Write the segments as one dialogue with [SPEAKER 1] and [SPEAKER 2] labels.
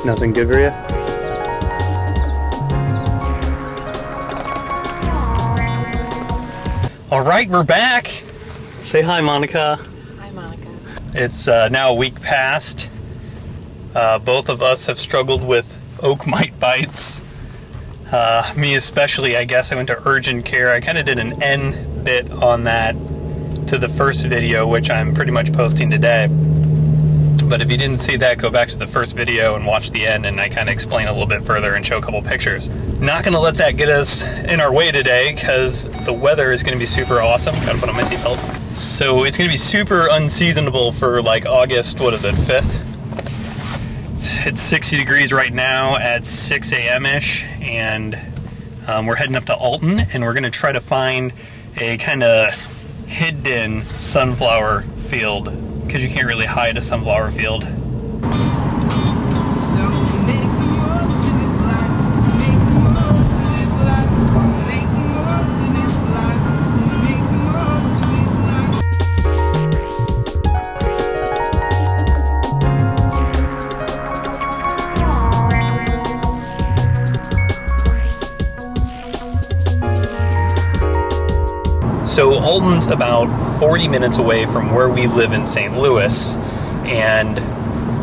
[SPEAKER 1] Nothing good for you? All right, we're back. Say hi, Monica.
[SPEAKER 2] Hi, Monica.
[SPEAKER 1] It's now a week past. Both of us have struggled with oak mite bites. Me especially, I guess. I went to urgent care. I kind of did an N bit on that to the first video, which I'm pretty much posting today. But if you didn't see that, go back to the first video and watch the end, and I kind of explain a little bit further and show a couple pictures. Not going to let that get us in our way today, because the weather is going to be super awesome. Gotta put on my seatbelt. So it's going to be super unseasonable for like August, what is it, 5th? It's 60 degrees right now at 6 a.m.-ish, and we're heading up to Alton, and we're going to try to find a kind of hidden sunflower field, because you can't really hide a sunflower field. So Alton's about 40 minutes away from where we live in St. Louis, and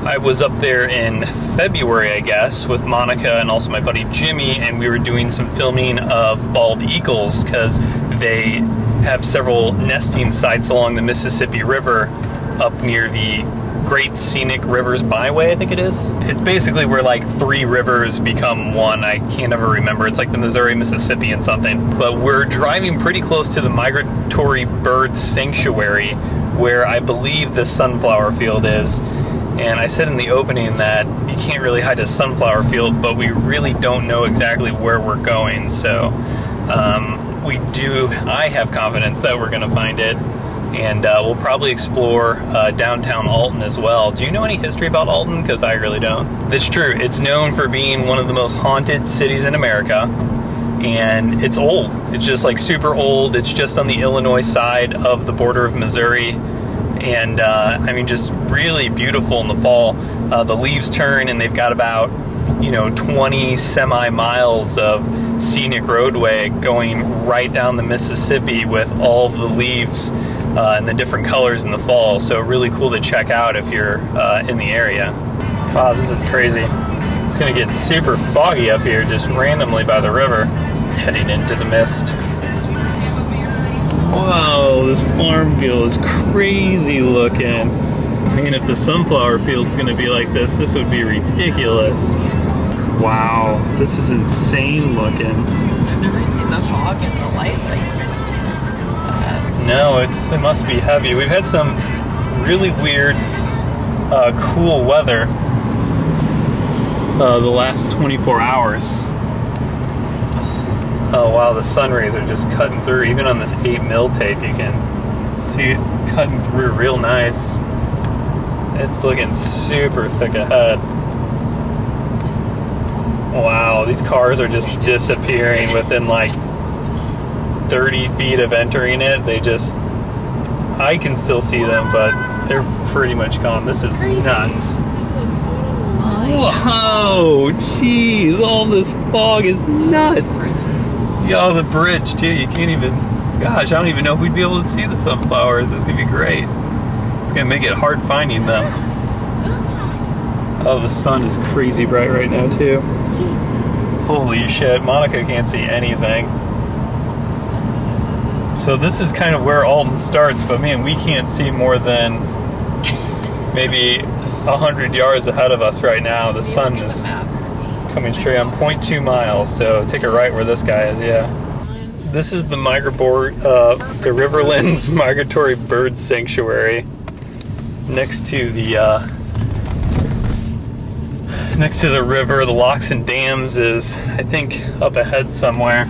[SPEAKER 1] I was up there in February, I guess, with Monica and also my buddy Jimmy, and we were doing some filming of bald eagles because they have several nesting sites along the Mississippi River up near the Great Scenic Rivers Byway, I think it is. It's basically where like 3 rivers become one. I can't ever remember. It's like the Missouri, Mississippi and something. But we're driving pretty close to the migratory bird sanctuary where I believe the sunflower field is. And I said in the opening that you can't really hide a sunflower field, but we really don't know exactly where we're going. So I have confidence that we're gonna find it. And we'll probably explore downtown Alton as well. Do you know any history about Alton? Because I really don't. That's true. It's known for being one of the most haunted cities in America. And it's old. It's just like super old. It's just on the Illinois side of the border of Missouri. And I mean, just really beautiful in the fall. The leaves turn and they've got about, 20 semi-miles of scenic roadway going right down the Mississippi with all of the leaves and the different colors in the fall. So really cool to check out if you're in the area. Wow, this is crazy. It's gonna get super foggy up here just randomly by the river, heading into the mist. Whoa, this farm field is crazy looking. I mean, if the sunflower field's gonna be like this would be ridiculous. Wow, this is insane looking.
[SPEAKER 2] I've never seen the fog and the light like that.
[SPEAKER 1] No, it must be heavy. We've had some really weird, cool weather the last 24 hours. Oh wow, the sun rays are just cutting through. Even on this 8mm tape, you can see it cutting through real nice. It's looking super thick ahead. Wow, these cars are just disappearing within like 30 feet of entering it. I can still see them, but they're pretty much gone. This is nuts.
[SPEAKER 2] Just a total line.
[SPEAKER 1] Whoa, jeez, all this fog is nuts. Yeah, the bridge too. You can't even, gosh, I don't even know if we'd be able to see the sunflowers. It's gonna be great. It's gonna make it hard finding them. Oh, the sun is crazy bright right now too.
[SPEAKER 2] Jesus.
[SPEAKER 1] Holy shit, Monica can't see anything. So this is kind of where Alton starts, but man, we can't see more than maybe 100 yards ahead of us right now. The sun is coming straight on 0.2 miles, so take a right where this guy is, yeah. This is the the Riverlands Migratory Bird Sanctuary next to the river. The locks and dams is, I think, up ahead somewhere.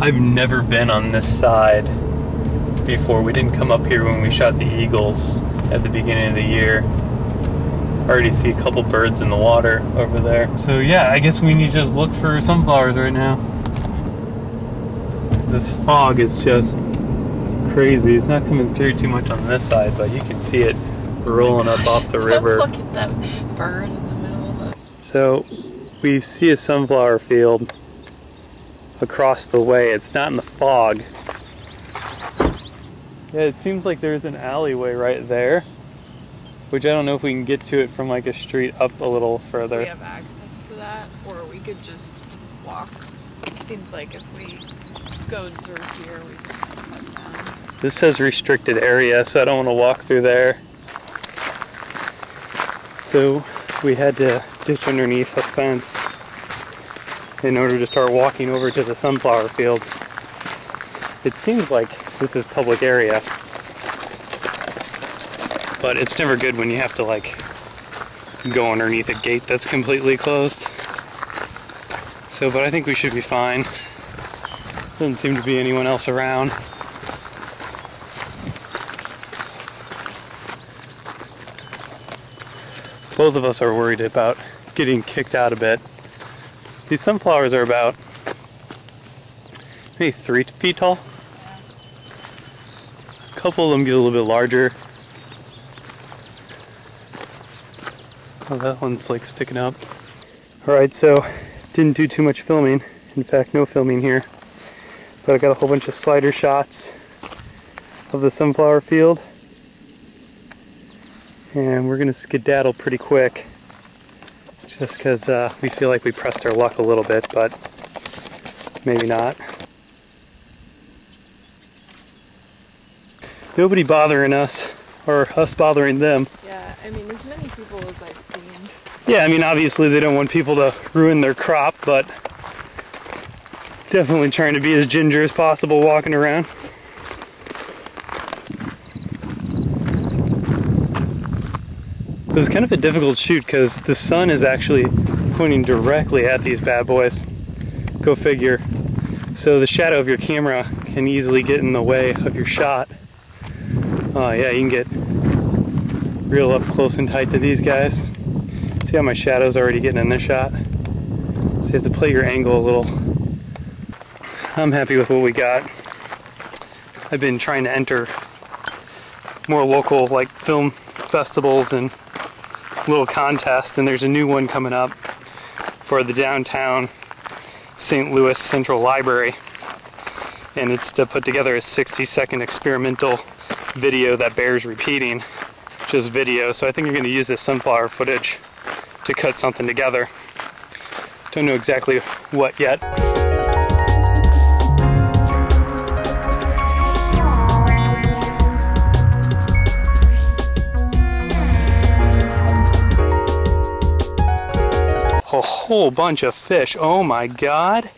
[SPEAKER 1] I've never been on this side before. We didn't come up here when we shot the eagles at the beginning of the year. I already see a couple birds in the water over there. So yeah, I guess we need to just look for sunflowers right now. This fog is just crazy. It's not coming through too much on this side, but you can see it rolling up off the river.
[SPEAKER 2] Look at that bird in the middle of
[SPEAKER 1] So we see a sunflower field across the way. It's not in the fog. Yeah, it seems like there's an alleyway right there, which I don't know if we can get to it from like a street up a little further.
[SPEAKER 2] We have access to that, or we could just walk. It seems like if we go through here, we can cut down.
[SPEAKER 1] This says restricted area, so I don't want to walk through there. So we had to ditch underneath a fence in order to start walking over to the sunflower field. It seems like this is public area, but it's never good when you have to like go underneath a gate that's completely closed. So, but I think we should be fine. Doesn't seem to be anyone else around. Both of us are worried about getting kicked out a bit. These sunflowers are about maybe 3 feet tall. A couple of them get a little bit larger. Oh, that one's like sticking up. Alright, so didn't do too much filming. In fact, no filming here. But I got a whole bunch of slider shots of the sunflower field. And we're gonna skedaddle pretty quick. Just because we feel like we pressed our luck a little bit, but maybe not. Nobody bothering us, or us bothering them.
[SPEAKER 2] Yeah, I mean, as many people as I've seen.
[SPEAKER 1] Yeah, I mean, obviously they don't want people to ruin their crop, but definitely trying to be as ginger as possible walking around. It was kind of a difficult shoot because the sun is actually pointing directly at these bad boys. Go figure. So the shadow of your camera can easily get in the way of your shot. Oh yeah, you can get real up close and tight to these guys. See how my shadow's already getting in this shot? So you have to play your angle a little. I'm happy with what we got. I've been trying to enter more local like film festivals and little contest, and there's a new one coming up for the downtown St. Louis Central Library, and it's to put together a 60-second experimental video that bears repeating, just video. So I think you're going to use this sunflower footage to cut something together. Don't know exactly what yet. A whole bunch of fish. Oh my god.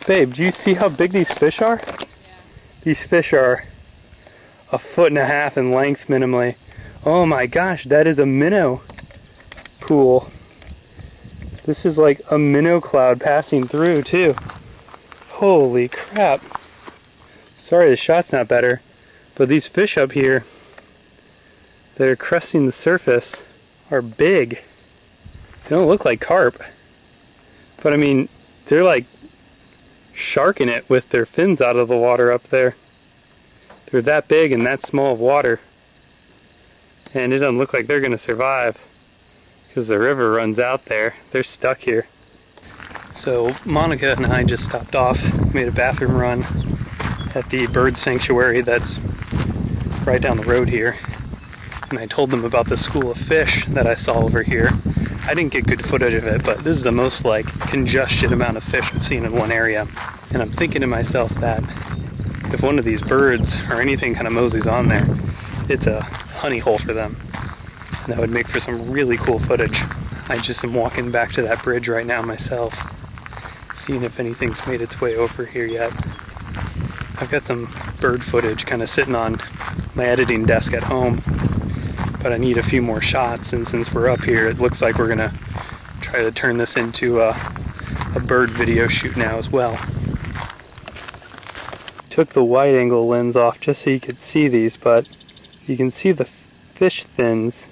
[SPEAKER 1] Babe, do you see how big these fish are? Yeah. These fish are 1.5 feet in length minimally. Oh my gosh, that is a minnow pool. This is like a minnow cloud passing through too. Holy crap. Sorry the shot's not better, but these fish up here that are cresting the surface are big. They don't look like carp, but I mean, they're like sharking it with their fins out of the water up there. They're that big and that small of water, and it doesn't look like they're gonna survive because the river runs out there. They're stuck here. So Monica and I just stopped off, made a bathroom run at the bird sanctuary that's right down the road here. And I told them about the school of fish that I saw over here. I didn't get good footage of it, but this is the most like congested amount of fish I've seen in one area. And I'm thinking to myself that if one of these birds or anything kind of moseys on there, it's a honey hole for them. And that would make for some really cool footage. I just am walking back to that bridge right now myself, seeing if anything's made its way over here yet. I've got some bird footage kind of sitting on my editing desk at home, but I need a few more shots, and since we're up here, it looks like we're gonna try to turn this into a bird video shoot now as well. Took the wide angle lens off just so you could see these, but you can see the fish fins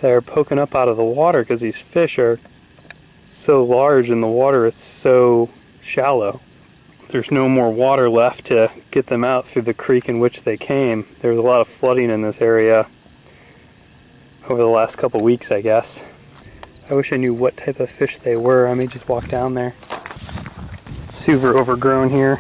[SPEAKER 1] that are poking up out of the water because these fish are so large and the water is so shallow. There's no more water left to get them out through the creek in which they came. There's a lot of flooding in this area over the last couple weeks, I guess. I wish I knew what type of fish they were. I may just walk down there. It's super overgrown here.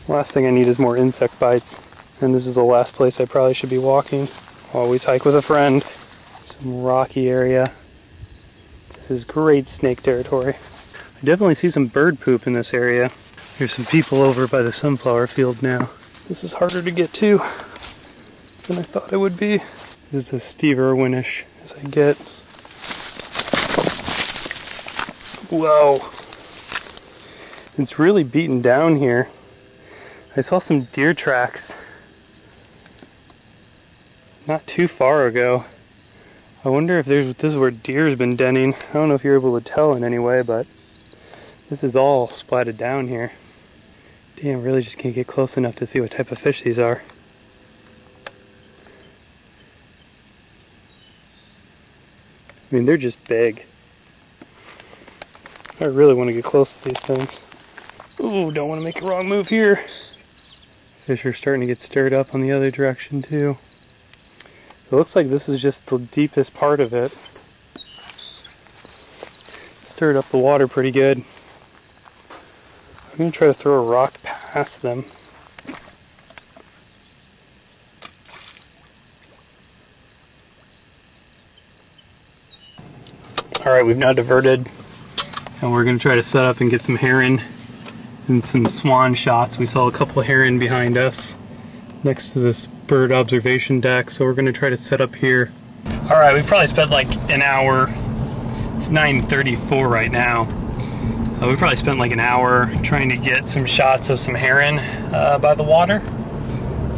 [SPEAKER 1] Last thing I need is more insect bites. And this is the last place I probably should be walking. Always hike with a friend. Some rocky area. This is great snake territory. I definitely see some bird poop in this area. There's some people over by the sunflower field now. This is harder to get to than I thought it would be. This is as Steve Irwin-ish as I get. Whoa. It's really beaten down here. I saw some deer tracks not too far ago. I wonder if this is where deer's been denning. I don't know if you're able to tell in any way, but this is all splatted down here. Damn, really just can't get close enough to see what type of fish these are. I mean, they're just big. I really want to get close to these things. Ooh, don't want to make a wrong move here. Fish are starting to get stirred up on the other direction too. It looks like this is just the deepest part of it. Stirred up the water pretty good. I'm going to try to throw a rock past them. Alright, we've now diverted and we're going to try to set up and get some heron and some swan shots. We saw a couple of heron behind us next to this bird observation deck, so we're going to try to set up here. Alright, we've probably spent like an hour. It's 9:34 right now. We probably spent like an hour trying to get some shots of some heron by the water,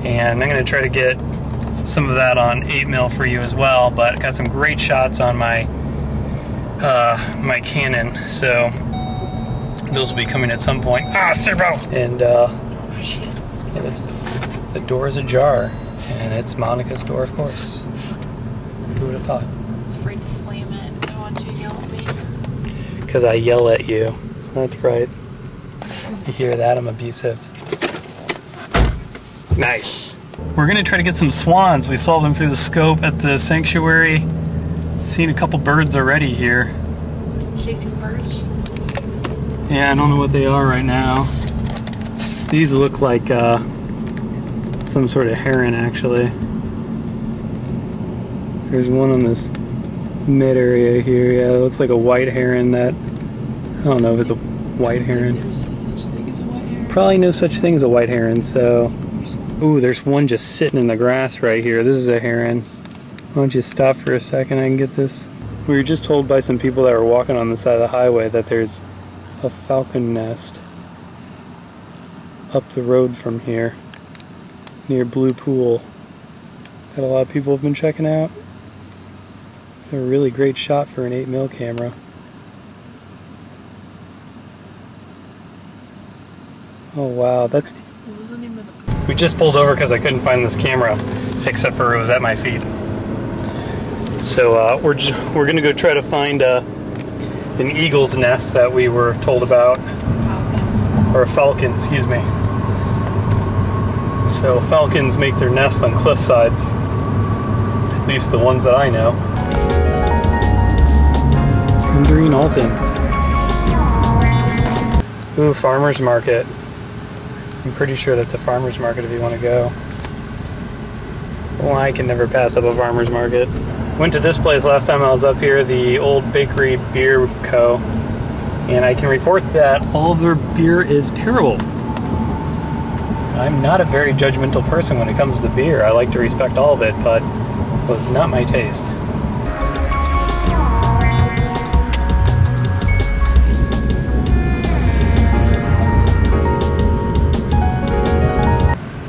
[SPEAKER 1] and I'm going to try to get some of that on 8mm for you as well, but I got some great shots on my my Canon, so those will be coming at some point. Ah, Serbo! And
[SPEAKER 2] Shit.
[SPEAKER 1] yeah, the door is ajar, and it's Monica's door, of course. Who would have thought?
[SPEAKER 2] I was afraid to slam it. I want you to yell at me.
[SPEAKER 1] Because I yell at you. That's right. You hear that? I'm abusive. Nice. We're gonna try to get some swans. We saw them through the scope at the sanctuary. Seen a couple birds already here.
[SPEAKER 2] Chasing birds?
[SPEAKER 1] Yeah, I don't know what they are right now. These look like some sort of heron, actually. There's one on this mid area here. Yeah, it looks like a white heron. That, I don't know if it's a white heron.
[SPEAKER 2] There's no such thing as a white heron.
[SPEAKER 1] Probably no such thing as a white heron, so. Ooh, there's one just sitting in the grass right here. This is a heron. Why don't you stop for a second? I can get this. We were just told by some people that were walking on the side of the highway that there's a falcon nest up the road from here near Blue Pool that a lot of people have been checking out. It's a really great shot for an 8mm camera. Oh wow, that's...
[SPEAKER 2] What was the name of the...
[SPEAKER 1] We just pulled over because I couldn't find this camera, except for it was at my feet. So we're gonna go try to find an eagle's nest that we were told about, or a falcon, excuse me. So falcons make their nest on cliff sides, at least the ones that I know. Green Alton. Ooh, farmer's market. I'm pretty sure that's a farmer's market if you want to go. Well, I can never pass up a farmer's market. Went to this place last time I was up here, the Old Bakery Beer Co. And I can report that all of their beer is terrible. I'm not a very judgmental person when it comes to beer. I like to respect all of it, but it was not my taste.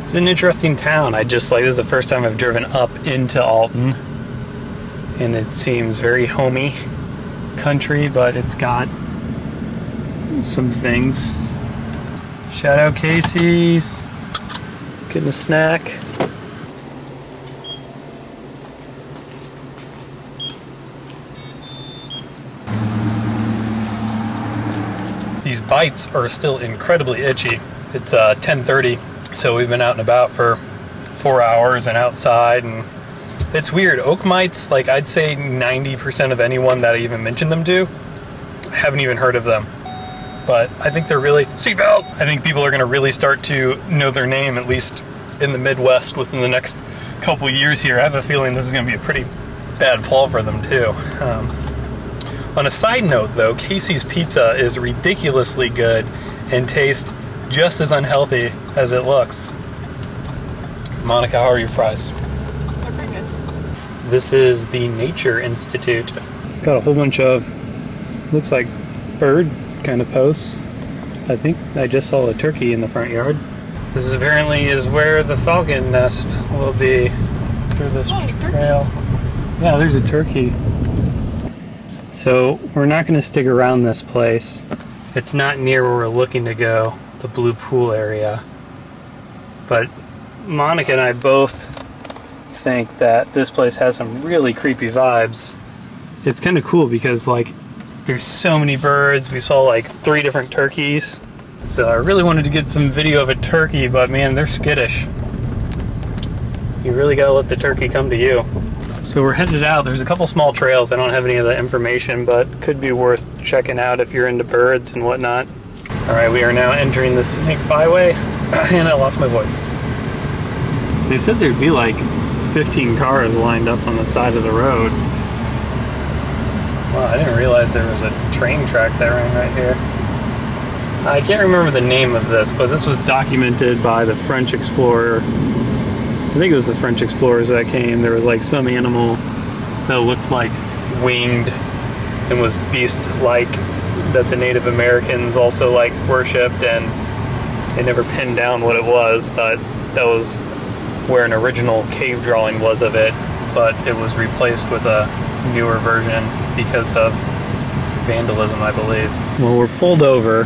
[SPEAKER 1] It's an interesting town. This is the first time I've driven up into Alton. And it seems very homey country, but it's got some things. Shout out Casey's. Getting a snack. These bites are still incredibly itchy. It's 10:30, so we've been out and about for 4 hours and outside, and It's weird. Oak mites, like I'd say 90% of anyone that I even mentioned them to, haven't even heard of them. But I think they're really, seatbelt! I think people are gonna really start to know their name, at least in the Midwest within the next couple years here. I have a feeling this is gonna be a pretty bad fall for them too. On a side note though, Casey's Pizza is ridiculously good and tastes just as unhealthy as it looks. Monica, how are your fries?
[SPEAKER 2] They're pretty good.
[SPEAKER 1] This is the Nature Institute. Got a whole bunch of, looks like bird kind of posts. I think I just saw a turkey in the front yard. This is apparently is where the falcon nest will be through this trail. Yeah, there's a turkey. So we're not going to stick around this place. It's not near where we're looking to go, the Blue Pool area. But Monica and I both think that this place has some really creepy vibes. It's kind of cool because like there's so many birds. We saw like 3 different turkeys. So I really wanted to get some video of a turkey, but man, they're skittish. You really gotta let the turkey come to you. So we're headed out. There's a couple small trails. I don't have any of the information, but could be worth checking out if you're into birds and whatnot. All right, we are now entering the scenic byway, and I lost my voice. They said there'd be like 15 cars lined up on the side of the road. Wow, I didn't realize there was a train track that ran right here. I can't remember the name of this, but this was documented by the French explorer. I think it was the French explorers that came. There was like some animal that looked like winged and was beast-like that the Native Americans also like worshipped, and they never pinned down what it was, but that was where an original cave drawing was of it, but it was replaced with a newer version because of vandalism, I believe. Well, we're pulled over.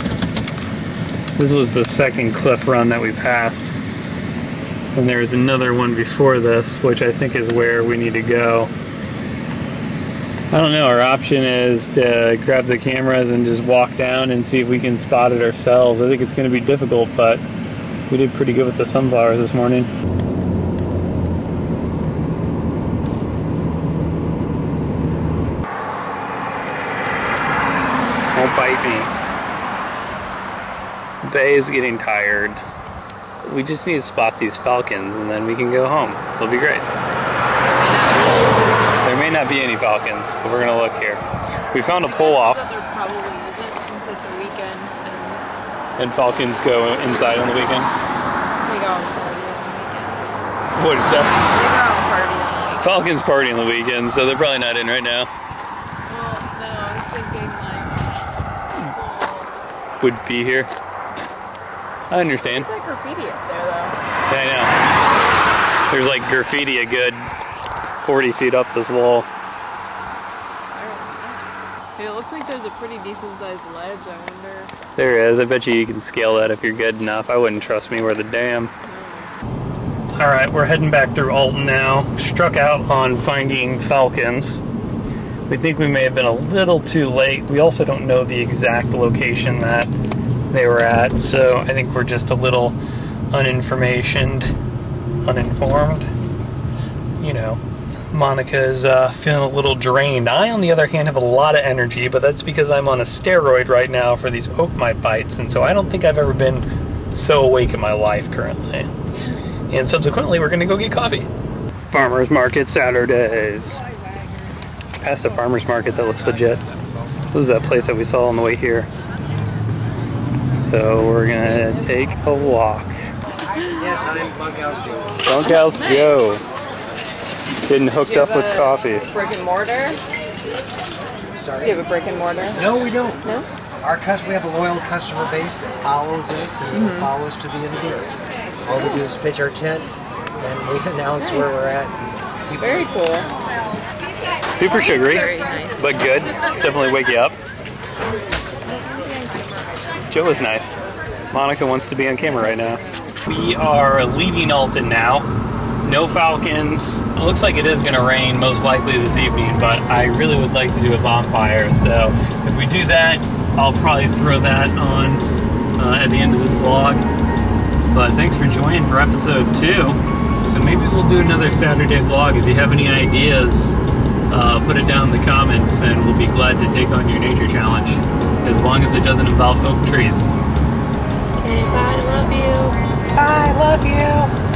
[SPEAKER 1] This was the second cliff run that we passed. And there's another one before this, which I think is where we need to go. I don't know, our option is to grab the cameras and just walk down and see if we can spot it ourselves. I think it's going to be difficult, but we did pretty good with the sunflowers this morning. Don't bite me. Bay is getting tired. We just need to spot these falcons and then we can go home. It'll be great. There may not be any falcons, but we're gonna look here. We found a pull off.
[SPEAKER 2] But there probably isn't since it's a weekend
[SPEAKER 1] and falcons go inside on the weekend?
[SPEAKER 2] They go out and party on the weekend.
[SPEAKER 1] What is that?
[SPEAKER 2] They go out and party on the weekend.
[SPEAKER 1] Falcons party on the weekend, so they're probably not in right now.
[SPEAKER 2] Well, no, I was thinking like people
[SPEAKER 1] Would be here. I understand.
[SPEAKER 2] There's like graffiti up there though.
[SPEAKER 1] Yeah, I know. There's like graffiti a good 40 feet up this wall.
[SPEAKER 2] It looks like there's a pretty decent sized ledge, I wonder.
[SPEAKER 1] There is. I bet you can scale that if you're good enough. I wouldn't trust me where the dam. Alright, we're heading back through Alton now. Struck out on finding falcons. We think we may have been a little too late. We also don't know the exact location that they were at, so I think we're just a little uninformed. You know, Monica's feeling a little drained. I, on the other hand, have a lot of energy, but that's because I'm on a steroid right now for these oak mite bites, and so I don't think I've ever been so awake in my life currently. And subsequently, we're gonna go get coffee. Farmers Market Saturdays. Past the farmers market that looks legit. This is that place that we saw on the way here. So we're gonna take a walk.
[SPEAKER 3] Yes, I'm Bunkhouse Joe.
[SPEAKER 1] Bunkhouse Joe. Getting hooked up with coffee.
[SPEAKER 2] Brick and mortar?
[SPEAKER 3] Sorry?
[SPEAKER 2] Do you have a brick and mortar?
[SPEAKER 3] No, we don't.
[SPEAKER 2] No?
[SPEAKER 3] We have a loyal customer base that follows us and will follow us to the end of the year. All we do is pitch our tent and we announce where we're at. And
[SPEAKER 2] Very cool.
[SPEAKER 1] Super sugary,
[SPEAKER 2] Very nice.
[SPEAKER 1] but good. Definitely wake you up. Joe is nice. Monica wants to be on camera right now. We are leaving Alton now. No falcons. It looks like it is going to rain most likely this evening, but I really would like to do a bonfire. So if we do that, I'll probably throw that on at the end of this vlog. But thanks for joining for episode 2. So maybe we'll do another Saturday vlog. If you have any ideas, put it down in the comments and we'll be glad to take on your nature challenge, as long as it doesn't involve oak trees.
[SPEAKER 2] Okay, bye, love you.
[SPEAKER 1] I love you.